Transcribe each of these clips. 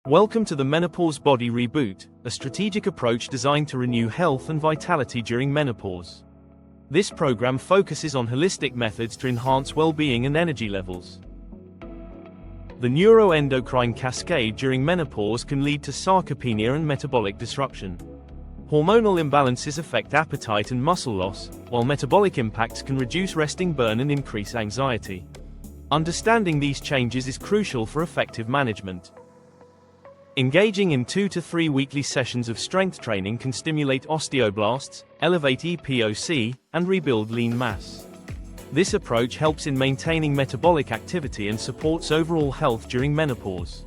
Welcome to the Menopause Body Reboot, a strategic approach designed to renew health and vitality during menopause. This program focuses on holistic methods to enhance well-being and energy levels. The neuroendocrine cascade during menopause can lead to sarcopenia and metabolic disruption. Hormonal imbalances affect appetite and muscle loss, while metabolic impacts can reduce resting burn and increase anxiety. Understanding these changes is crucial for effective management. Engaging in 2 to 3 weekly sessions of strength training can stimulate osteoblasts, elevate EPOC, and rebuild lean mass. This approach helps in maintaining metabolic activity and supports overall health during menopause.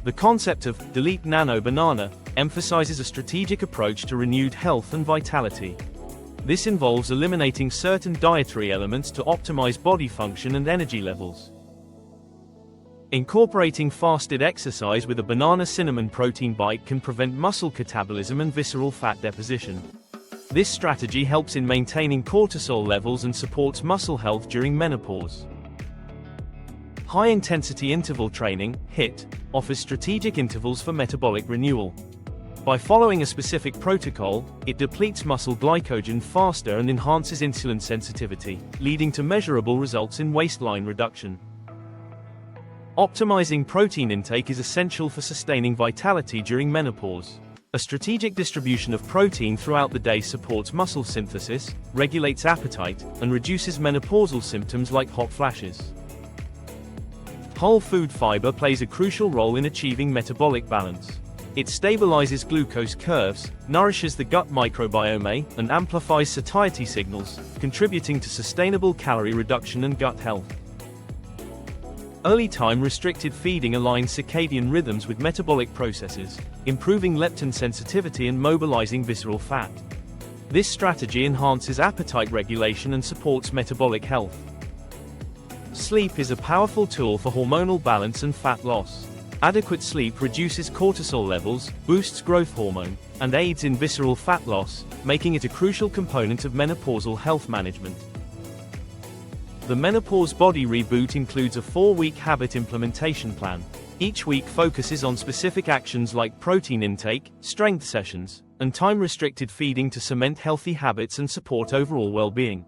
The concept of Delete Nano Banana emphasizes a strategic approach to renewed health and vitality. This involves eliminating certain dietary elements to optimize body function and energy levels. Incorporating fasted exercise with a banana cinnamon protein bite can prevent muscle catabolism and visceral fat deposition. This strategy helps in maintaining cortisol levels and supports muscle health during menopause. High-intensity interval training, HIIT, offers strategic intervals for metabolic renewal. By following a specific protocol, it depletes muscle glycogen faster and enhances insulin sensitivity, leading to measurable results in waistline reduction. Optimizing protein intake is essential for sustaining vitality during menopause. A strategic distribution of protein throughout the day supports muscle synthesis, regulates appetite, and reduces menopausal symptoms like hot flashes. Whole food fiber plays a crucial role in achieving metabolic balance. It stabilizes glucose curves, nourishes the gut microbiome, and amplifies satiety signals, contributing to sustainable calorie reduction and gut health. Early time-restricted feeding aligns circadian rhythms with metabolic processes, improving leptin sensitivity and mobilizing visceral fat. This strategy enhances appetite regulation and supports metabolic health. Sleep is a powerful tool for hormonal balance and fat loss. Adequate sleep reduces cortisol levels, boosts growth hormone, and aids in visceral fat loss, making it a crucial component of menopausal health management. The Menopause Body Reboot includes a 4-week habit implementation plan. Each week focuses on specific actions like protein intake, strength sessions, and time-restricted feeding to cement healthy habits and support overall well-being.